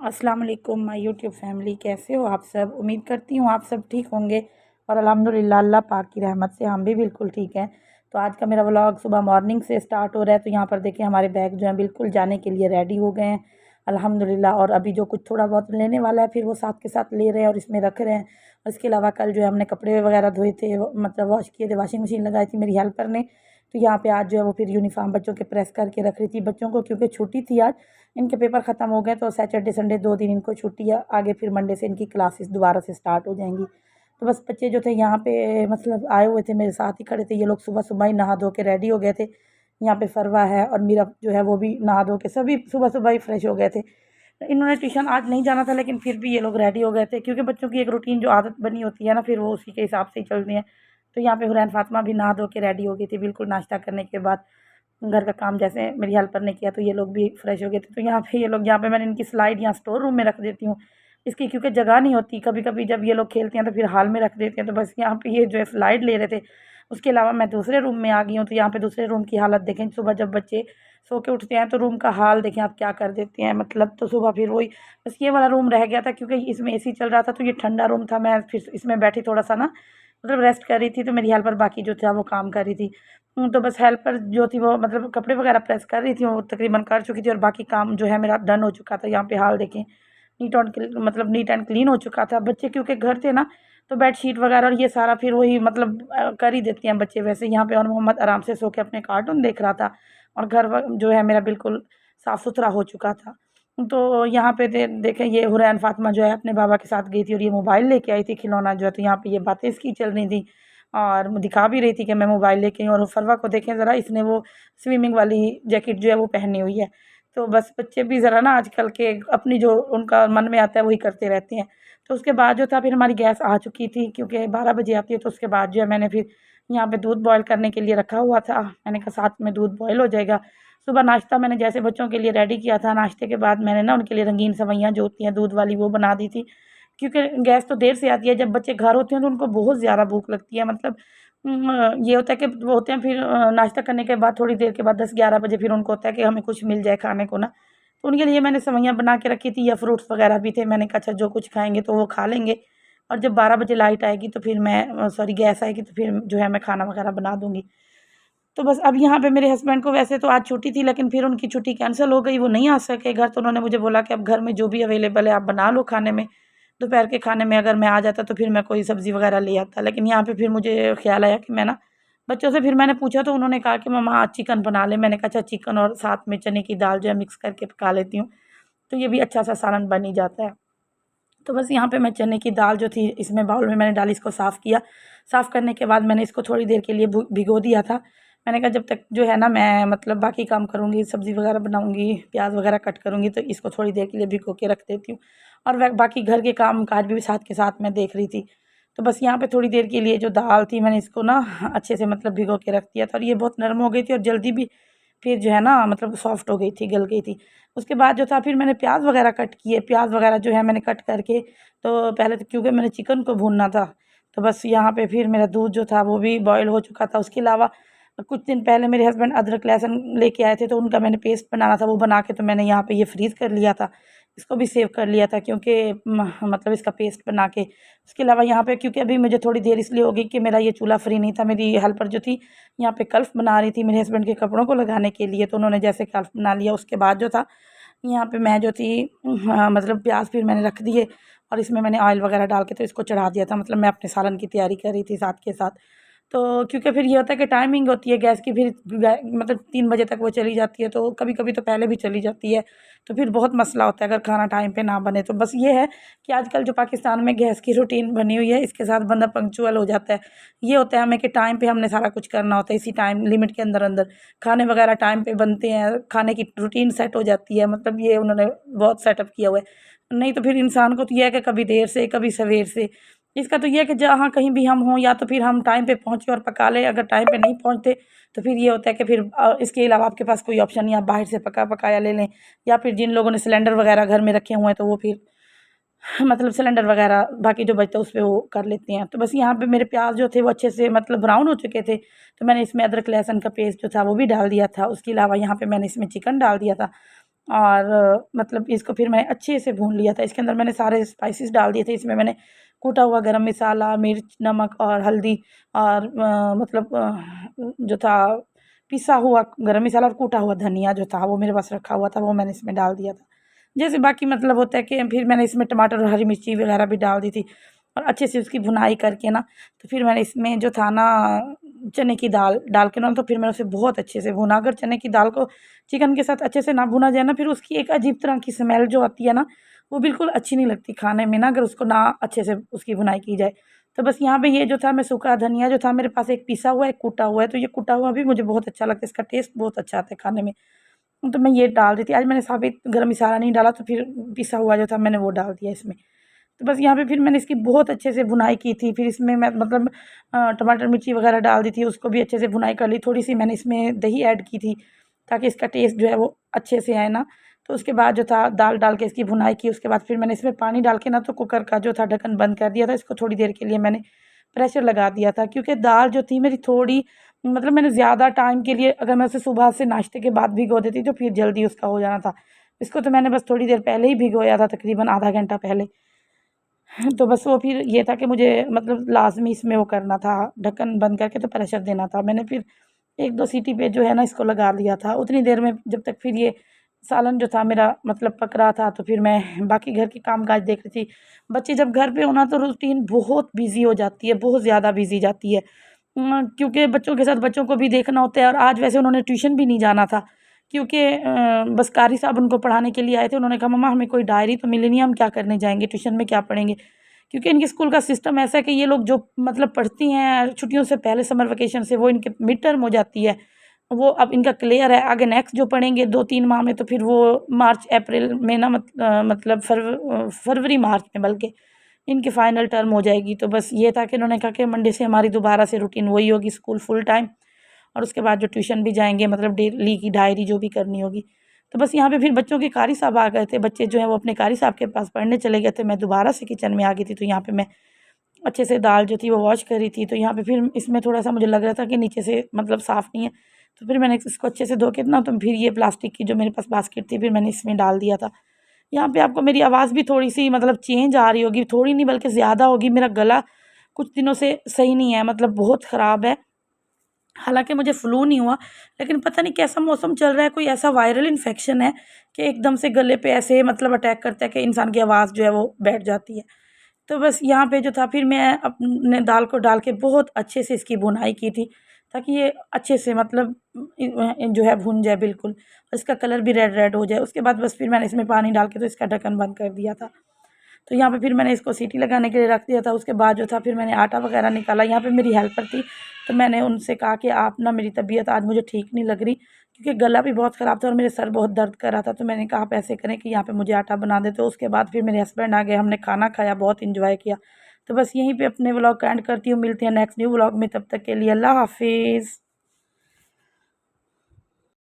अस्सलाम वालेकुम my YouTube family, कैसे हो आप सब। उम्मीद करती हूँ आप सब ठीक होंगे और अल्हम्दुलिल्लाह अल्लाह पाक की रहमत से हम भी बिल्कुल ठीक हैं। तो आज का मेरा व्लॉग सुबह मॉर्निंग से स्टार्ट हो रहा है। तो यहाँ पर देखिए हमारे बैग जो हैं बिल्कुल जाने के लिए रेडी हो गए हैं अल्हम्दुलिल्लाह। और अभी जो कुछ थोड़ा बहुत लेने वाला है फिर वो साथ के साथ ले रहे हैं और इसमें रख रहे हैं। इसके अलावा कल जो है हमने कपड़े वगैरह धोए थे, मतलब वॉश किए थे, वॉशिंग मशीन लगाई थी मेरी हेल्पर ने। तो यहाँ पे आज जो है वो फिर यूनिफॉर्म बच्चों के प्रेस करके रख रही थी बच्चों को, क्योंकि छुट्टी थी आज, इनके पेपर ख़त्म हो गए। तो सैटरडे संडे 2 दिन इनको छुट्टी है, आगे फिर मंडे से इनकी क्लासेस दोबारा से स्टार्ट हो जाएंगी। तो बस बच्चे जो थे यहाँ पे मतलब आए हुए थे, मेरे साथ ही खड़े थे। ये लोग सुबह सुबह ही नहा धो के रेडी हो गए थे। यहाँ पे फरवा है और मीरा जो है वो भी नहा धो के सभी सुबह सुबह ही फ्रेश हो गए थे। इन्होंने ट्यूशन आज नहीं जाना था लेकिन फिर भी ये लोग रेडी हो गए थे, क्योंकि बच्चों की एक रूटीन जो आदत बनी होती है ना, फिर वो उसी के हिसाब से ही चलती हैं। तो यहाँ पे हुरैन फातिमा भी नहा धो के रेडी हो गई थी बिल्कुल। नाश्ता करने के बाद घर का काम जैसे मेरी हेल्पर ने किया तो ये लोग भी फ्रेश हो गए थे। तो यहाँ पे मैंने इनकी स्लाइड यहाँ स्टोर रूम में रख देती हूँ, इसकी क्योंकि जगह नहीं होती। कभी कभी जब ये लोग खेलते हैं तो फिर हाल में रख देते हैं। तो बस यहाँ पे ये जो है स्लाइड ले रहे थे। उसके अलावा मैं दूसरे रूम में आ गई हूँ। तो यहाँ पे दूसरे रूम की हालत देखें, सुबह जब बच्चे सो के उठते हैं तो रूम का हाल देखें आप क्या कर देते हैं। मतलब तो सुबह फिर वही बस ये वाला रूम रह गया था, क्योंकि इसमें एसी चल रहा था तो ये ठंडा रूम था। मैं फिर इसमें बैठी थोड़ा सा ना मतलब रेस्ट कर रही थी, तो मेरी हेल्पर बाकी जो था वो काम कर रही थी। तो बस हेल्पर जो थी वो मतलब कपड़े वगैरह प्रेस कर रही थी, वो तकरीबन कर चुकी थी और बाकी काम जो है मेरा डन हो चुका था। यहाँ पे हाल देखें, नीट एंड क्लीन हो चुका था। बच्चे क्योंकि घर थे ना तो बेडशीट वगैरह और ये सारा फिर वही मतलब कर ही देते हैं बच्चे वैसे। यहाँ पे और मोहम्मद आराम से सो के अपने कार्टून देख रहा था और जो है मेरा बिल्कुल साफ़ सुथरा हो चुका था। तो यहाँ पे देखें ये हुरैन फातिमा जो है अपने बाबा के साथ गई थी और ये मोबाइल लेके आई थी खिलौना जो है। तो यहाँ पे ये बातें इसकी चल रही थी और दिखा भी रही थी कि मैं मोबाइल लेके आई हूँ। और फरवा को देखें ज़रा, इसने वो स्विमिंग वाली जैकेट जो है वो पहनी हुई है। तो बस बच्चे भी ज़रा ना आजकल के अपनी जो उनका मन में आता है वही करते रहते हैं। तो उसके बाद जो था फिर हमारी गैस आ चुकी थी, क्योंकि 12 बजे आती है। तो उसके बाद जो है मैंने फिर यहाँ पे दूध बॉयल करने के लिए रखा हुआ था। मैंने कहा साथ में दूध बॉयल हो जाएगा। सुबह नाश्ता मैंने जैसे बच्चों के लिए रेडी किया था, नाश्ते के बाद मैंने ना उनके लिए रंगीन सेवइयाँ जो होती हैं दूध वाली वो बना दी थी, क्योंकि गैस तो देर से आती है। जब बच्चे घर होते हैं तो उनको बहुत ज़्यादा भूख लगती है। मतलब ये होता है कि वो होते हैं फिर नाश्ता करने के बाद थोड़ी देर के बाद 10-11 बजे फिर उनको होता है कि हमें कुछ मिल जाए खाने को ना। तो उनके लिए मैंने सेवइयाँ बना के रखी थी या फ्रूट्स वगैरह भी थे। मैंने कहा अच्छा जो कुछ खाएँगे तो वो खा लेंगे, और जब 12 बजे लाइट आएगी तो फिर मैं सॉरी गैस आएगी तो फिर जो है मैं खाना वगैरह बना दूँगी। तो बस अब यहाँ पे मेरे हस्बैंड को वैसे तो आज छुट्टी थी लेकिन फिर उनकी छुट्टी कैंसिल हो गई, वो नहीं आ सके घर। तो उन्होंने मुझे बोला कि अब घर में जो भी अवेलेबल है आप बना लो खाने में। दोपहर के खाने में अगर मैं आ जाता तो फिर मैं कोई सब्ज़ी वगैरह ले आता, लेकिन यहाँ पे फिर मुझे ख़्याल आया कि मैं ना बच्चों से फिर मैंने पूछा तो उन्होंने कहा कि मम्मा आज चिकन बना लें। मैंने कहा अच्छा चिकन और साथ में चने की दाल जो है मिक्स करके पका लेती हूँ, तो ये भी अच्छा सा सालन बन ही जाता है। तो बस यहाँ पे मैं चने की दाल जो थी इसमें बाउल में मैंने डाली, इसको साफ़ किया। साफ़ करने के बाद मैंने इसको थोड़ी देर के लिए भिगो दिया था। मैंने कहा जब तक जो है ना मैं मतलब बाकी काम करूँगी, सब्ज़ी वगैरह बनाऊँगी, प्याज वगैरह कट करूँगी, तो इसको थोड़ी देर के लिए भिगो के रख देती हूँ। और वह बाकी घर के काम काज भी साथ के साथ मैं देख रही थी। तो बस यहाँ पे थोड़ी देर के लिए जो दाल थी मैंने इसको ना अच्छे से मतलब भिगो के रख दिया था, और ये बहुत नरम हो गई थी और जल्दी भी फिर जो है ना मतलब सॉफ्ट हो गई थी, गल गई थी। उसके बाद जो था फिर मैंने प्याज वगैरह कट किए। प्याज वगैरह जो है मैंने कट करके, तो पहले तो क्योंकि मैंने चिकन को भूनना था, तो बस यहाँ पे फिर मेरा दूध जो था वो भी बॉयल हो चुका था। उसके अलावा कुछ दिन पहले मेरे हस्बैंड अदरक लहसुन लेके आए थे, तो उनका मैंने पेस्ट बनाना था, वो बना के तो मैंने यहाँ पे ये फ्रीज़ कर लिया था। इसको भी सेव कर लिया था क्योंकि मतलब इसका पेस्ट बना के। उसके अलावा यहाँ पे क्योंकि अभी मुझे थोड़ी देर इसलिए हो गई कि मेरा ये चूल्हा फ्री नहीं था। मेरी हेल्पर जो थी यहाँ पे कल्फ़ बना रही थी मेरे हस्बैंड के कपड़ों को लगाने के लिए, तो उन्होंने जैसे कल्फ़ बना लिया उसके बाद जो था यहाँ पे मैं जो थी मतलब प्याज फिर मैंने रख दिए और इसमें मैंने ऑयल वगैरह डाल के तो इसको चढ़ा दिया था। मतलब मैं अपने सालन की तैयारी कर रही थी साथ के साथ। तो क्योंकि फिर ये होता है कि टाइमिंग होती है गैस की, फिर मतलब 3 बजे तक वो चली जाती है, तो कभी कभी तो पहले भी चली जाती है। तो फिर बहुत मसला होता है अगर खाना टाइम पे ना बने। तो बस ये है कि आजकल जो पाकिस्तान में गैस की रूटीन बनी हुई है इसके साथ बंदा पंक्चुअल हो जाता है। ये होता है हमें कि टाइम पे हमने सारा कुछ करना होता है, इसी टाइम लिमिट के अंदर अंदर खाने वगैरह टाइम पे बनते हैं, खाने की रूटीन सेट हो जाती है। मतलब ये उन्होंने बहुत सेटअप किया हुआ है। नहीं तो फिर इंसान को तो यह है कि कभी देर से कभी सवेर से। इसका तो ये है कि जहाँ कहीं भी हम हों या तो फिर हम टाइम पे पहुँचे और पका लें, अगर टाइम पे नहीं पहुँचते तो फिर ये होता है कि फिर इसके अलावा आपके पास कोई ऑप्शन नहीं, आप बाहर से पका पकाया ले लें। या फिर जिन लोगों ने सिलेंडर वगैरह घर में रखे हुए हैं तो वो फिर मतलब सिलेंडर वगैरह बाकी जो बचता है उस पे वो कर लेते हैं। तो बस यहाँ पे मेरे प्याज जो थे वो अच्छे से मतलब ब्राउन हो चुके थे, तो मैंने इसमें अदरक लहसुन का पेस्ट जो था वो भी डाल दिया था। उसके अलावा यहाँ पे मैंने इसमें चिकन डाल दिया था। और मतलब इसको फिर मैंने अच्छे से भून लिया था। इसके अंदर मैंने सारे स्पाइसेस डाल दिए थे। इसमें मैंने कूटा हुआ गरम मसाला, मिर्च, नमक और हल्दी और मतलब जो था पिसा हुआ गरम मसाला और कूटा हुआ धनिया जो था वो मेरे पास रखा हुआ था, वो मैंने इसमें डाल दिया था। जैसे बाकी मतलब होता है कि फिर मैंने इसमें टमाटर और हरी मिर्ची वगैरह भी डाल दी थी और अच्छे से उसकी भुनाई करके ना, तो फिर मैंने इसमें जो था ना चने की दाल डाल के ना, तो फिर मैंने उसे बहुत अच्छे से भुना। अगर चने की दाल को चिकन के साथ अच्छे से ना भुना जाए ना, फिर उसकी एक अजीब तरह की स्मेल जो आती है ना, वो बिल्कुल अच्छी नहीं लगती खाने में ना, अगर उसको ना अच्छे से उसकी भुनाई की जाए। तो बस यहाँ पे ये जो था, मैं सूखा धनिया जो था मेरे पास, एक पिसा हुआ है, एक कूटा हुआ है, तो ये कूटा हुआ भी मुझे बहुत अच्छा लगता है, इसका टेस्ट बहुत अच्छा आता है खाने में। तो मैं ये डाल दी थी। आज मैंने साबित गरम मसाला नहीं डाला, तो फिर पिसा हुआ जो था मैंने वो डाल दिया इसमें। तो बस यहाँ पे फिर मैंने इसकी बहुत अच्छे से भुनाई की थी। फिर इसमें मैं मतलब टमाटर मिर्ची वगैरह डाल दी थी, उसको भी अच्छे से भुनाई कर ली। थोड़ी सी मैंने इसमें दही ऐड की थी ताकि इसका टेस्ट जो है वो अच्छे से आए ना। तो उसके बाद जो था दाल डाल के इसकी भुनाई की। उसके बाद फिर मैंने इसमें पानी डाल के ना, तो कुकर का जो था ढक्कन बंद कर दिया था। इसको थोड़ी देर के लिए मैंने प्रेशर लगा दिया था, क्योंकि दाल जो थी मेरी थोड़ी मतलब मैंने ज़्यादा टाइम के लिए, अगर मैं उसे सुबह से नाश्ते के बाद भिगो देती तो फिर जल्दी उसका हो जाना था। इसको तो मैंने बस थोड़ी देर पहले ही भिगोया था, तकरीबन आधा घंटा पहले। तो बस वो फिर ये था कि मुझे मतलब लाज़मी इसमें वो करना था, ढक्कन बंद करके तो प्रेशर देना था। मैंने फिर 1-2 सीटी पे जो है ना इसको लगा लिया था। उतनी देर में जब तक फिर ये सालन जो था मेरा मतलब पक रहा था, तो फिर मैं बाकी घर के काम-काज देख रही थी। बच्चे जब घर पे हो ना, तो रूटीन बहुत बिज़ी हो जाती है, बहुत ज़्यादा बिज़ी जाती है। क्योंकि बच्चों के साथ बच्चों को भी देखना होता है, और आज वैसे उन्होंने ट्यूशन भी नहीं जाना था, क्योंकि बस कारी साहब उनको पढ़ाने के लिए आए थे। उन्होंने कहा, मम्मा हमें कोई डायरी तो मिली नहीं, हम क्या करने जाएँगे, ट्यूशन में क्या पढ़ेंगे? क्योंकि इनके स्कूल का सिस्टम ऐसा है कि ये लोग जो मतलब पढ़ती हैं छुट्टियों से पहले, समर वेकेशन से, वो इनके मिड टर्म हो जाती है। वो अब इनका क्लियर है, आगे नेक्स्ट जो पढ़ेंगे 2-3 माह में, तो फिर वो मार्च अप्रैल में ना मतलब फरवरी मार्च में बल्कि इनकी फाइनल टर्म हो जाएगी। तो बस ये था कि उन्होंने कहा कि मंडे से हमारी दोबारा से रूटीन वही होगी, स्कूल फुल टाइम, और उसके बाद जो ट्यूशन भी जाएँगे, मतलब डेली की डायरी जो भी करनी होगी। तो बस यहाँ पे फिर बच्चों के कारी साहब आ गए थे, बच्चे जो हैं वो अपने कारी साहब के पास पढ़ने चले गए थे। मैं दोबारा से किचन में आ गई थी, तो यहाँ पे मैं अच्छे से दाल जो थी वो वॉश करी थी। तो यहाँ पे फिर इसमें थोड़ा-सा मुझे लग रहा था कि नीचे से मतलब साफ़ नहीं है, तो फिर मैंने इसको अच्छे से धो के ना, तो फिर ये प्लास्टिक की जो मेरे पास बास्केट थी, फिर मैंने इसमें डाल दिया था। यहाँ पे आपको मेरी आवाज़ भी थोड़ी-सी मतलब चेंज आ रही होगी, थोड़ी नहीं बल्कि ज़्यादा होगी। मेरा गला कुछ दिनों से सही नहीं है, मतलब बहुत ख़राब है। हालाँकि मुझे फ्लू नहीं हुआ, लेकिन पता नहीं कैसा मौसम चल रहा है, कोई ऐसा वायरल इन्फेक्शन है कि एकदम से गले पे ऐसे मतलब अटैक करता है कि इंसान की आवाज़ जो है वो बैठ जाती है। तो बस यहाँ पे जो था, फिर मैं अपने दाल को डाल के बहुत अच्छे से इसकी भुनाई की थी, ताकि ये अच्छे से मतलब जो है भुन जाए बिल्कुल, और इसका कलर भी रेड रेड हो जाए। उसके बाद बस फिर मैंने इसमें पानी डाल के तो इसका ढक्कन बंद कर दिया था। तो यहाँ पे फिर मैंने इसको सीटी लगाने के लिए रख दिया था। उसके बाद जो था फिर मैंने आटा वगैरह निकाला। यहाँ पे मेरी हेल्पर थी, तो मैंने उनसे कहा कि आप ना, मेरी तबीयत आज मुझे ठीक नहीं लग रही, क्योंकि गला भी बहुत ख़राब था और मेरे सर बहुत दर्द कर रहा था। तो मैंने कहा, आप ऐसे करें कि यहाँ पे मुझे आटा बना दें। तो उसके बाद फिर मेरे हस्बैंड आ गए, हमने खाना खाया, बहुत इंजॉय किया। तो बस यहीं पे अपने व्लॉग का एंड करती हूँ। मिलते हैं नेक्स्ट न्यू व्लॉग में, तब तक के लिए अल्लाह हाफिज़।